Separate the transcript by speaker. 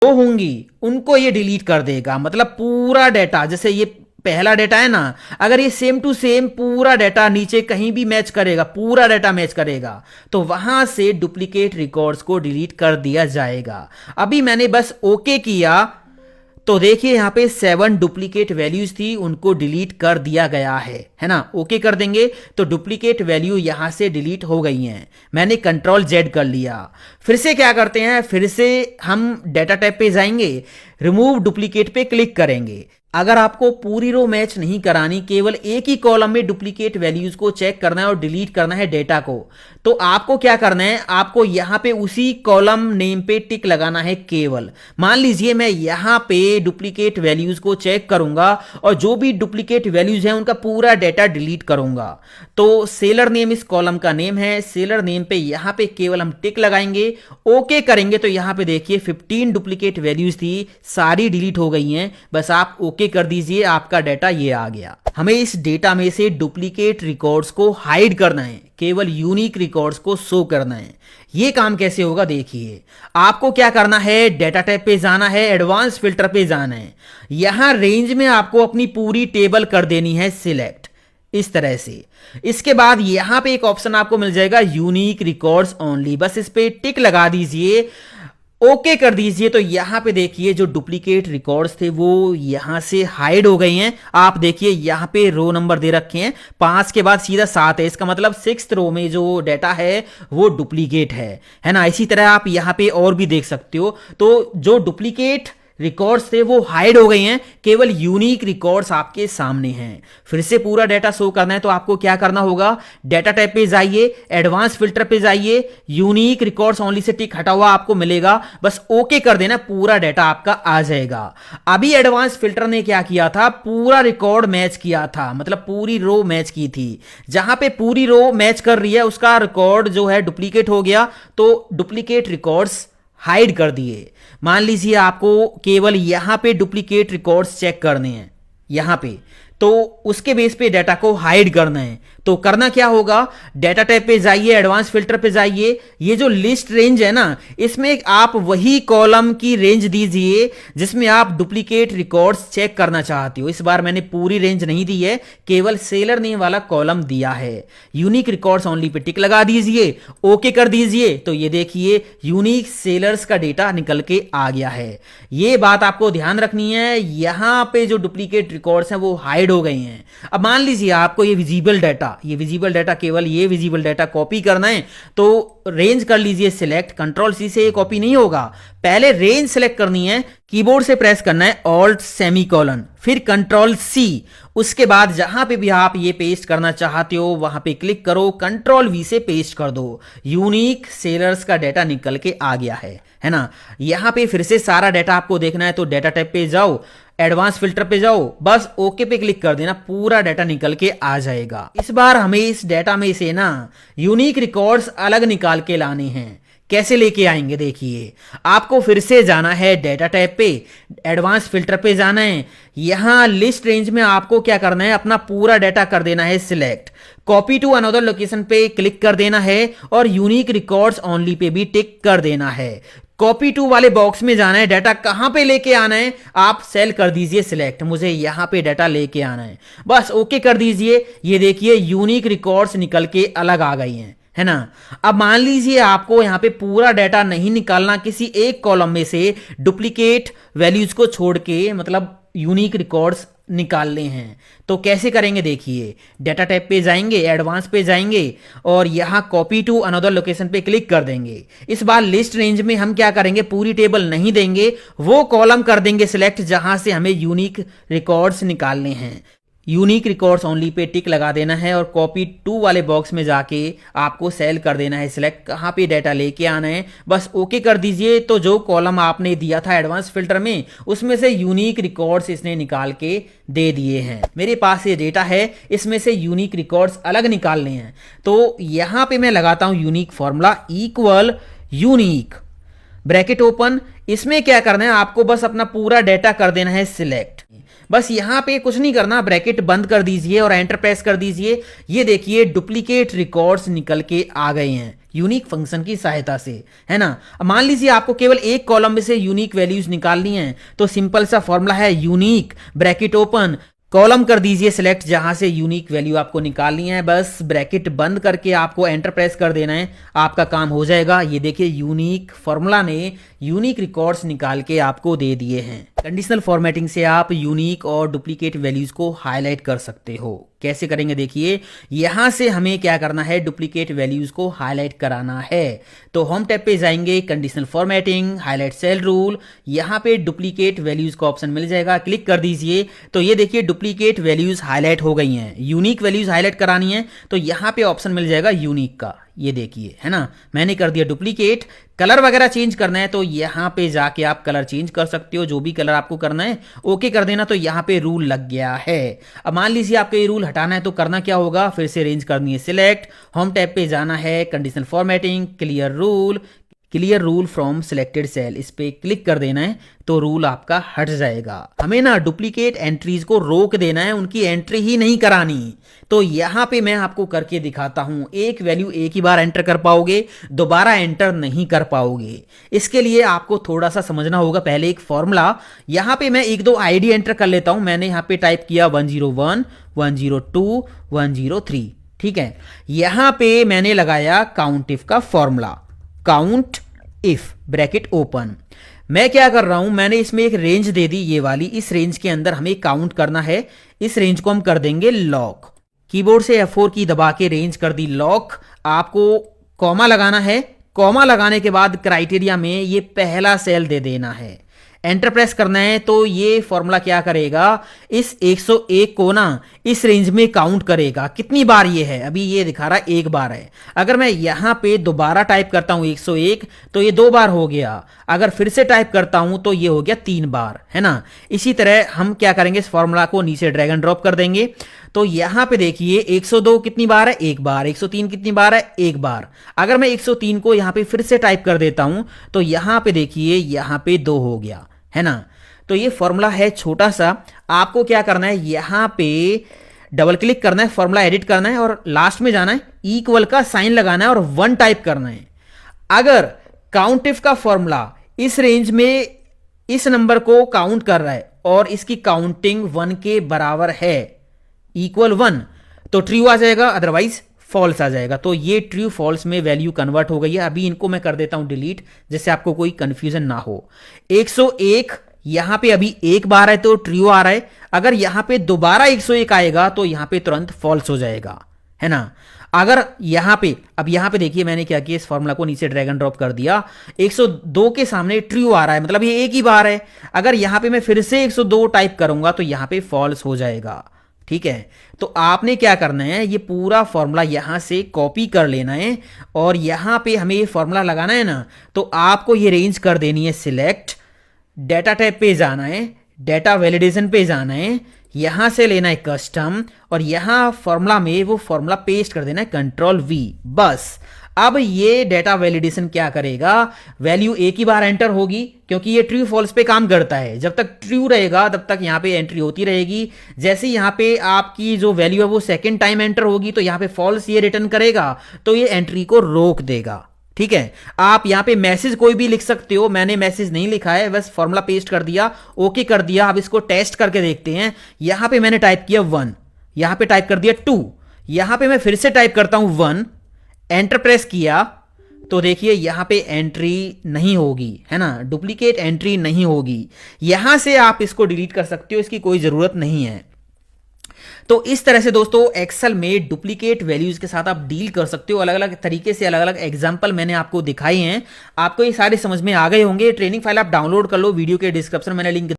Speaker 1: वो होंगी उनको ये डिलीट कर देगा। मतलब पूरा डाटा, जैसे ये पहला डाटा है ना, अगर ये सेम टू सेम पूरा डाटा नीचे कहीं भी मैच करेगा, पूरा डाटा मैच करेगा, तो वहां से डुप्लीकेट रिकॉर्ड्स को डिलीट कर दिया जाएगा। अभी मैंने बस ओके किया तो देखिए यहाँ पे 7 डुप्लीकेट वैल्यूज थी, उनको डिलीट कर दिया गया है ना। ओके कर देंगे तो डुप्लीकेट वैल्यू यहाँ से डिलीट हो गई हैं। मैंने कंट्रोल जेड कर लिया। फिर से क्या करते हैं, फिर से हम डाटा टाइप पे जाएंगे, रिमूव डुप्लीकेट पे क्लिक करेंगे। अगर आपको पूरी रो मैच नहीं करानी, केवल एक ही कॉलम में डुप्लीकेट वैल्यूज को चेक करना है और डिलीट करना है डेटा को, तो आपको क्या करना है, आपको यहां पे उसी कॉलम नेम पे टिक लगाना है केवल। मान लीजिए मैं यहां पे डुप्लीकेट वैल्यूज को चेक करूंगा और जो भी डुप्लीकेट वैल्यूज हैं उनका पूरा डेटा डिलीट करूंगा। तो सेलर नेम इस कॉलम का नेम है, सेलर नेम पे यहां पे केवल हम टिक लगाएंगे, ओके करेंगे तो यहां पे देखिए 15 डुप्लीकेट वैल्यूज थी, सारी डिलीट हो गई हैं। बस आप ओके कर दीजिए, आपका डाटा ये आ गया। हमें इस डेटा में से डुप्लीकेट रिकॉर्ड्स को हाइड करना है, केवल यूनिक रिकॉर्ड्स को शो करना है। ये काम कैसे होगा देखिए, आपको क्या करना है, डाटा टाइप पे जाना है, एडवांस फिल्टर पे जाना है। यहां रेंज में आपको अपनी पूरी टेबल कर देनी है सिलेक्ट, इस तरह से। इसके बाद यहां पे एक ऑप्शन आपको मिल जाएगा यूनिक रिकॉर्ड्स ओनली, बस इस पे टिक लगा दीजिए, ओके कर दीजिए। तो यहां पे देखिए जो डुप्लीकेट रिकॉर्ड्स थे वो यहां से हाइड हो गए हैं। आप देखिए यहां पे रो नंबर दे रखे हैं, 5 के बाद सीधा 7 है, इसका मतलब 6th रो में जो डाटा है वो डुप्लीकेट है ना। इसी तरह आप यहां पे और भी देख सकते हो। तो जो डुप्लीकेट रिकॉर्ड्स थे वो हाइड हो गए हैं, केवल यूनिक रिकॉर्ड्स आपके सामने हैं। फिर से पूरा डाटा शो करना है तो आपको क्या करना होगा, डाटा टाइप पे जाइए, एडवांस फिल्टर पे जाइए, यूनिक रिकॉर्ड्स ओनली से टिक हटा हुआ आपको मिलेगा, बस ओके कर देना, पूरा डाटा आपका आ जाएगा। अभी एडवांस फिल्टर ने क्या किया था, पूरा रिकॉर्ड मैच किया था, मतलब पूरी रो मैच की थी। जहां पे पूरी रो मैच कर रही है उसका रिकॉर्ड जो है डुप्लीकेट हो गया, तो डुप्लीकेट रिकॉर्ड्स हाइड कर दिए। मान लीजिए आपको केवल यहां पे डुप्लीकेट रिकॉर्ड्स चेक करने हैं यहां पे, तो उसके बेस पे डाटा को हाइड करना है। तो करना क्या होगा, डाटा टाइप पे जाइए, एडवांस फिल्टर पे जाइए, ये जो लिस्ट रेंज है ना, इसमें आप वही कॉलम की रेंज दीजिए जिसमें आप डुप्लीकेट रिकॉर्ड्स चेक करना चाहते हो। इस बार मैंने पूरी रेंज नहीं दी है, केवल सेलर नेम वाला कॉलम दिया है। यूनिक रिकॉर्ड्स ओनली पे टिक लगा दीजिए, ओके कर दीजिए, तो ये देखिए यूनिक सेलर्स का डेटा निकल के आ गया है। ये बात आपको ध्यान रखनी है, यहां पे जो डुप्लीकेट रिकॉर्ड्स हैं वो हाइड हो गए हैं। अब मान लीजिए आपको ये विजिबल डाटा केवल ये विजिबल डाटा कॉपी करना है, तो रेंज कर लीजिए सिलेक्ट, कंट्रोल सी से ये कॉपी नहीं होगा, पहले रेंज सिलेक्ट करनी है, कीबोर्ड से प्रेस करना है ऑल्ट सेमीकोलन, फिर कंट्रोल सी, उसके बाद जहां पे भी आप ये पेस्ट करना चाहते हो वहां पे क्लिक करो, कंट्रोल वी से पेस्ट कर दो। यूनिक सेलर्स का डाटा निकल के आ गया है ना। यहां पे फिर से सारा डाटा आपको देखना है तो डाटा टाइप पे जाओ, एडवांस फिल्टर पे जाओ, बस ओके पे क्लिक कर देना, पूरा डाटा निकल के आ जाएगा। इस बार हमें इस डाटा में से ना यूनिक रिकॉर्ड्स अलग निकाल के लाने हैं। कैसे लेके आएंगे देखिए, आपको फिर से जाना है डाटा टाइप पे, एडवांस फिल्टर पे जाना है, यहां लिस्ट रेंज में आपको क्या करना है, अपना पूरा डाटा कर देना है select, copy to another location पे क्लिक कर देना है और यूनिक रिकॉर्ड्स ओनली पे भी टिक कर देना है। कॉपी टू वाले बॉक्स में जाना है, डाटा कहां पे लेके आना है, आप सेल कर दीजिए सिलेक्ट, मुझे यहां पे डाटा लेके आना है, बस ओके कर दीजिए। ये देखिए यूनिक रिकॉर्ड्स निकल के अलग आ गई हैं, है ना। अब मान लीजिए आपको यहां पे पूरा डाटा नहीं निकालना, किसी एक कॉलम में से डुप्लीकेट वैल्यूज को छोड़ के मतलब यूनिक रिकॉर्ड्स निकालने हैं, तो कैसे करेंगे देखिए, डाटा टाइप पे जाएंगे, एडवांस पे जाएंगे और यहां कॉपी टू अनदर लोकेशन पे क्लिक कर देंगे। इस बार लिस्ट रेंज में हम क्या करेंगे, पूरी टेबल नहीं देंगे, वो कॉलम कर देंगे सिलेक्ट जहां से हमें यूनिक रिकॉर्ड्स निकालने हैं। यूनिक रिकॉर्ड्स ओनली पे टिक लगा देना है और कॉपी टू वाले बॉक्स में जाके आपको सेल कर देना है सिलेक्ट, कहाँ पे डाटा लेके आना है, बस ओके कर दीजिए। तो जो कॉलम आपने दिया था एडवांस फिल्टर में, उसमें से यूनिक रिकॉर्ड्स इसने निकाल के दे दिए हैं। मेरे पास ये डेटा है, इसमें से यूनिक रिकॉर्ड्स अलग निकालने हैं, तो यहां पे मैं लगाता हूं unique formula equal unique, bracket open. इसमें क्या करना है, आपको बस अपना पूरा डाटा कर देना है सिलेक्ट, बस यहां पे कुछ नहीं करना, ब्रैकेट बंद कर दीजिए और एंटर प्रेस कर दीजिए। ये देखिए डुप्लीकेट रिकॉर्ड्स निकल के आ गए हैं, यूनिक फंक्शन की सहायता से, है ना। मान लीजिए आपको केवल एक कॉलम में से यूनिक वैल्यूज निकालनी है, तो सिंपल सा फॉर्मूला है यूनिक ब्रैकेट ओपन, कॉलम कर दीजिए सिलेक्ट जहां से यूनिक वैल्यू आपको निकालनी है, बस ब्रैकेट बंद करके आपको एंटर प्रेस कर देना है, आपका काम हो जाएगा। ये देखिए यूनिक फॉर्मूला ने यूनिक रिकॉर्ड्स निकाल के आपको दे दिए हैं। कंडीशनल फॉर्मेटिंग से आप यूनिक और डुप्लीकेट वैल्यूज को हाईलाइट कर सकते हो। कैसे करेंगे देखिए, यहां से हमें क्या करना है, डुप्लीकेट वैल्यूज को हाईलाइट कराना है। तो होम टैब पे जाएंगे, conditional formatting, highlight cell rule, यहां पे डुप्लीकेट वैल्यूज का ऑप्शन मिल जाएगा, क्लिक कर दीजिए। तो ये देखिए डुप्लीकेट वैल्यूज हाईलाइट हो गई हैं। यूनिक वैल्यूज हाईलाइट करानी है तो यहां पे ऑप्शन मिल जाएगा यूनिक का, ये देखिए, है ना, मैंने कर दिया डुप्लीकेट। कलर वगैरह चेंज करना है तो यहां पे जाके आप कलर चेंज कर सकते हो, जो भी कलर आपको करना है ओके कर देना। तो यहां पे रूल लग गया है। अब मान लीजिए आपको ये रूल हटाना है तो करना क्या होगा, फिर से रेंज करनी है सिलेक्ट, होम टैब पे जाना है, conditional formatting, clear rule from selected cell, इस पे क्लिक कर देना है तो रूल आपका हट जाएगा। हमें ना डुप्लीकेट एंट्रीज को रोक देना है, उनकी एंट्री ही नहीं करानी। तो यहां पे मैं आपको करके दिखाता हूं। एक वैल्यू एक ही बार एंटर कर पाओगे, दोबारा एंटर नहीं कर पाओगे। इसके लिए आपको थोड़ा सा समझना होगा पहले एक फॉर्मूला। यहां पे मैं एक दो आईडी एंटर कर लेता हूं। मैंने यहां पे टाइप किया 101, 102, 103, ठीक है। यहां पे मैंने लगाया काउंट इफ का formula, count if bracket open. मैं क्या कर रहा हूं, मैंने इसमें एक रेंज दे दी, ये वाली, इस रेंज के अंदर हमें काउंट करना है। इस रेंज को हम कर देंगे लॉक, कीबोर्ड से F4 की दबा के रेंज कर दी लॉक। आपको कॉमा लगाना है, कॉमा लगाने के बाद क्राइटेरिया में ये पहला सेल दे देना है, एंटर प्रेस करना है। तो ये फॉर्मूला क्या करेगा, इस 101 को ना इस रेंज में काउंट करेगा। कितनी बार ये है, अभी ये दिखा रहा है एक बार है। अगर मैं यहां पे दोबारा टाइप करता हूं 101 तो ये 2 बार हो गया। अगर फिर से टाइप करता हूं तो ये हो गया 3 बार, है ना। इसी तरह हम क्या करेंगे, इस फॉर्मूला को नीचे ड्रैग एंड ड्रॉप कर देंगे। तो यहां पे देखिए 102 कितनी बार है, एक बार। 103 कितनी बार है, एक बार। अगर मैं 103 को यहां पे फिर से टाइप कर देता हूं तो यहां पे देखिए यहां पे 2 हो गया, है ना। तो ये फॉर्मूला है छोटा सा। आपको क्या करना है, यहां पे डबल क्लिक करना है, फॉर्मूला एडिट करना है और लास्ट में जाना है, इक्वल का साइन लगाना है और 1 टाइप करना है। अगर काउंट इफ का फॉर्मूला इस रेंज में इस नंबर को काउंट कर रहा है और इसकी काउंटिंग 1 के बराबर है, इक्वल 1, तो ट्रू आ जाएगा, अदरवाइज फॉल्स आ जाएगा। तो ये ट्रू फॉल्स में वैल्यू कन्वर्ट हो गई है। अभी इनको मैं कर देता हूं डिलीट, जिससे आपको कोई कंफ्यूजन ना हो। 101 यहां पे अभी एक बार है तो ट्रू आ रहा है। अगर यहां पे दोबारा 101 आएगा तो यहां पे तुरंत फॉल्स हो जाएगा, है ना। अगर यहां पे, अब यहां पे देखिए मैंने क्या किया, इस फॉर्मूला को नीचे ड्रैग एंड ड्रॉप कर दिया। 102 के सामने ट्रू आ रहा है, मतलब ये एक ही बार है। अगर यहां पे मैं फिर से 102 टाइप करूंगा तो यहां पे फॉल्स हो जाएगा, ठीक है। तो आपने क्या करना है, ये पूरा फॉर्मूला यहां से कॉपी कर लेना है और यहां पे हमें ये फॉर्मूला लगाना है ना, तो आपको ये रेंज कर देनी है सिलेक्ट, डेटा टाइप पे जाना है, डेटा वैलिडेशन पे जाना है, यहां से लेना है कस्टम और यहां फॉर्मूला में वो फॉर्मूला पेस्ट कर देना है Ctrl+V, बस। अब ये डेटा वैलिडेशन क्या करेगा, वैल्यू एक ही बार एंटर होगी, क्योंकि ये ट्रू फॉल्स पे काम करता है। जब तक ट्रू रहेगा तब तक यहाँ पे एंट्री होती रहेगी। जैसे यहाँ पे आपकी जो वैल्यू है वो सेकंड टाइम एंटर होगी तो यहाँ पे फॉल्स ये रिटर्न करेगा, तो ये एंट्री को रोक देगा, ठीक है। आप यहाँ पे मैसेज कोई भी लिख सकते हो, मैंने मैसेज नहीं लिखा है, बस फॉर्मूला पेस्ट कर दिया, ओके कर दिया। अब इसको टेस्ट करके देखते हैं। यहां पे मैंने टाइप किया 1, यहां पे टाइप कर दिया 2, यहां पे मैं फिर से टाइप करता हूं 1, एंटर प्रेस किया तो देखिए यहां पे एंट्री नहीं होगी, है ना, डुप्लीकेट एंट्री नहीं होगी। यहां से आप इसको डिलीट कर सकते हो, इसकी कोई जरूरत नहीं है। तो इस तरह से दोस्तों एक्सेल में डुप्लीकेट वैल्यूज के साथ आप डील कर सकते हो। अलग अलग तरीके से अलग अलग एग्जांपल मैंने आपको दिखाए हैं, आपको ये सारे समझ में आ गए होंगे। ट्रेनिंग फाइल आप डाउनलोड कर लो, वीडियो के डिस्क्रिप्शन मैंने लिंक